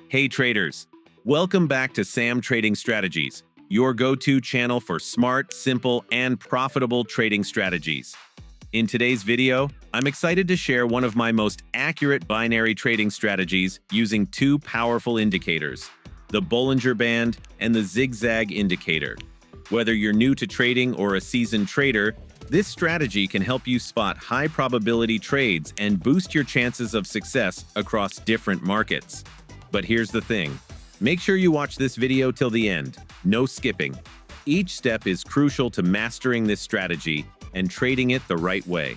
Hey traders, welcome back to Sam Trading Strategies, your go-to channel for smart, simple, and profitable trading strategies. In today's video, I'm excited to share one of my most accurate binary trading strategies using two powerful indicators, the Bollinger Band and the Zig Zag indicator. Whether you're new to trading or a seasoned trader, this strategy can help you spot high-probability trades and boost your chances of success across different markets. But here's the thing. Make sure you watch this video till the end. No skipping. Each step is crucial to mastering this strategy and trading it the right way.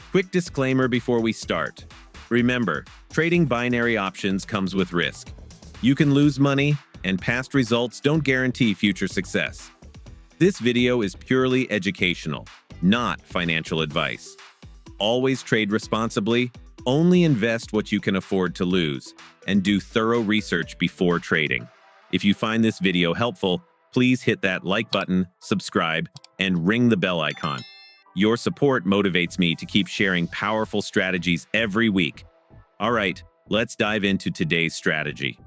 Quick disclaimer before we start. Remember, trading binary options comes with risk. You can lose money, and past results don't guarantee future success. This video is purely educational, not financial advice. Always trade responsibly, only invest what you can afford to lose, and do thorough research before trading. If you find this video helpful, please hit that like button, subscribe, and ring the bell icon. Your support motivates me to keep sharing powerful strategies every week. All right, let's dive into today's strategy.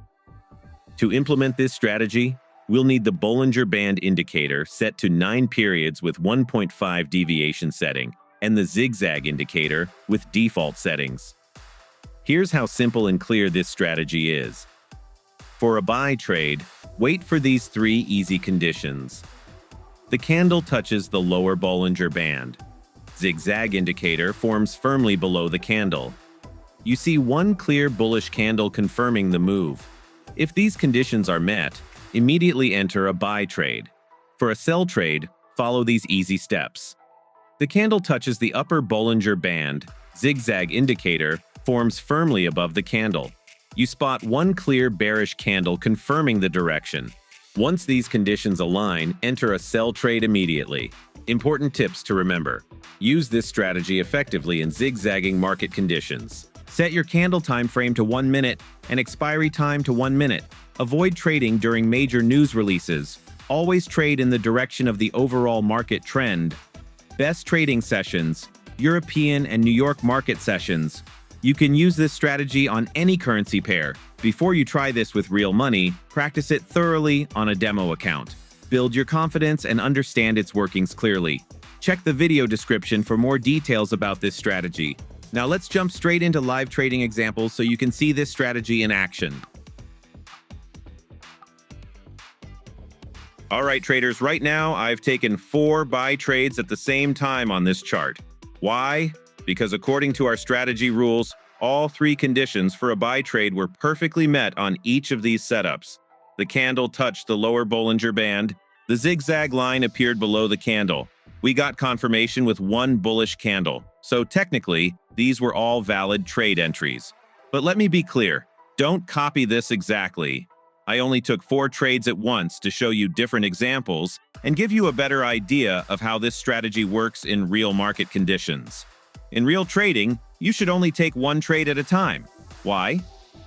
To implement this strategy, we'll need the Bollinger Band indicator set to 9 periods with 1.5 deviation setting, and the Zig Zag indicator with default settings. Here's how simple and clear this strategy is. For a buy trade, wait for these 3 easy conditions. The candle touches the lower Bollinger Band. Zig Zag indicator forms firmly below the candle. You see one clear bullish candle confirming the move. If these conditions are met, immediately enter a buy trade. For a sell trade, follow these easy steps. The candle touches the upper Bollinger Band. Zig Zag indicator forms firmly above the candle. You spot one clear bearish candle confirming the direction. Once these conditions align, enter a sell trade immediately. Important tips to remember. Use this strategy effectively in zigzagging market conditions. Set your candle time frame to 1 minute and expiry time to 1 minute. Avoid trading during major news releases. Always trade in the direction of the overall market trend. Best trading sessions, European and New York market sessions. You can use this strategy on any currency pair. Before you try this with real money, practice it thoroughly on a demo account. Build your confidence and understand its workings clearly. Check the video description for more details about this strategy. Now let's jump straight into live trading examples so you can see this strategy in action. All right, traders, right now I've taken 4 buy trades at the same time on this chart. Why? Because according to our strategy rules, all 3 conditions for a buy trade were perfectly met on each of these setups. The candle touched the lower Bollinger Band. The zigzag line appeared below the candle. We got confirmation with 1 bullish candle. So technically, these were all valid trade entries. But let me be clear, don't copy this exactly. I only took 4 trades at once to show you different examples and give you a better idea of how this strategy works in real market conditions. In real trading, you should only take 1 trade at a time. Why?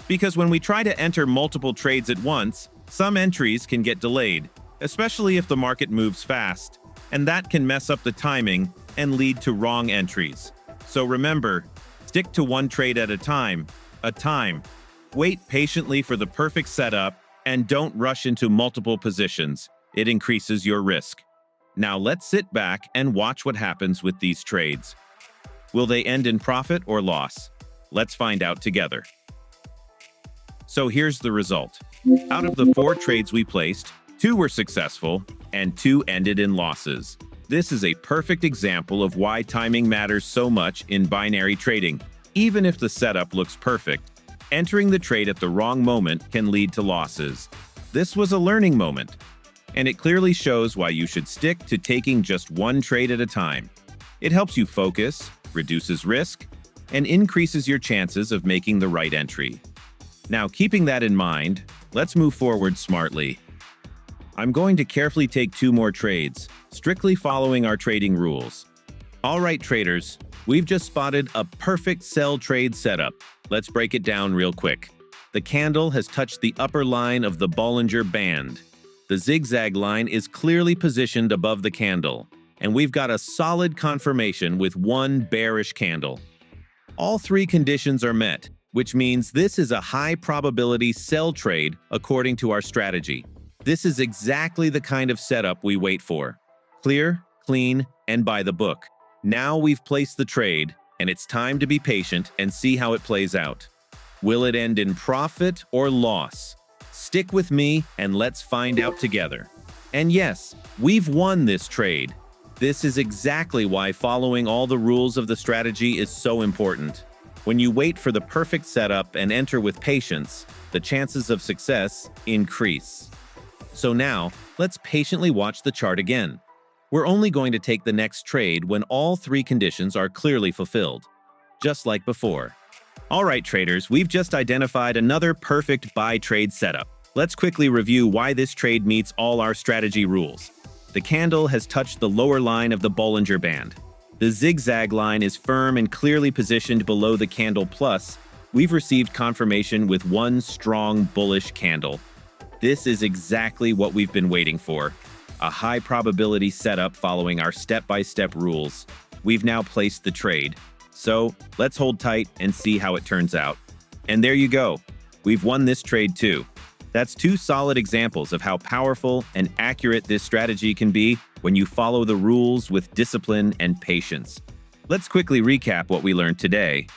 Because when we try to enter multiple trades at once, some entries can get delayed, especially if the market moves fast, and that can mess up the timing and lead to wrong entries. So remember, stick to 1 trade at a time. Wait patiently for the perfect setup, and don't rush into multiple positions. It increases your risk. Now let's sit back and watch what happens with these trades. Will they end in profit or loss? Let's find out together. So here's the result. Out of the 4 trades we placed, 2 were successful and 2 ended in losses. This is a perfect example of why timing matters so much in binary trading. Even if the setup looks perfect, entering the trade at the wrong moment can lead to losses. This was a learning moment, and it clearly shows why you should stick to taking just 1 trade at a time. It helps you focus, reduces risk, and increases your chances of making the right entry. Now, keeping that in mind, let's move forward smartly. I'm going to carefully take 2 more trades, strictly following our trading rules. All right, traders, we've just spotted a perfect sell trade setup. Let's break it down real quick. The candle has touched the upper line of the Bollinger Band. The zigzag line is clearly positioned above the candle, and we've got a solid confirmation with 1 bearish candle. All 3 conditions are met, which means this is a high probability sell trade according to our strategy. This is exactly the kind of setup we wait for. Clear, clean, and by the book. Now we've placed the trade, and it's time to be patient and see how it plays out. Will it end in profit or loss? Stick with me and let's find out together. And yes, we've won this trade. This is exactly why following all the rules of the strategy is so important. When you wait for the perfect setup and enter with patience, the chances of success increase. So now, let's patiently watch the chart again. We're only going to take the next trade when all three conditions are clearly fulfilled, just like before. All right, traders, we've just identified another perfect buy trade setup. Let's quickly review why this trade meets all our strategy rules. The candle has touched the lower line of the Bollinger Band. The Zig Zag line is firm and clearly positioned below the candle plus. We've received confirmation with one strong bullish candle. This is exactly what we've been waiting for. A high probability setup following our step-by-step rules. We've now placed the trade. So let's hold tight and see how it turns out. And there you go. We've won this trade too. That's two solid examples of how powerful and accurate this strategy can be when you follow the rules with discipline and patience. Let's quickly recap what we learned today.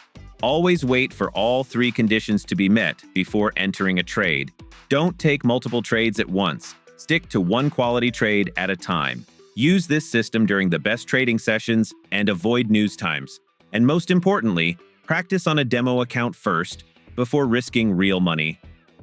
Always wait for all three conditions to be met before entering a trade. Don't take multiple trades at once. Stick to one quality trade at a time. Use this system during the best trading sessions and avoid news times. And most importantly, practice on a demo account first before risking real money.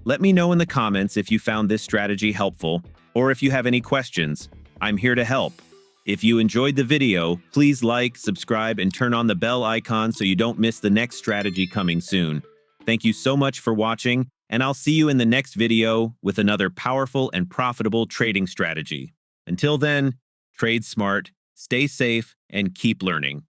Let me know in the comments if you found this strategy helpful or if you have any questions. I'm here to help. If you enjoyed the video, please like, subscribe, and turn on the bell icon so you don't miss the next strategy coming soon. Thank you so much for watching, and I'll see you in the next video with another powerful and profitable trading strategy. Until then, trade smart, stay safe, and keep learning.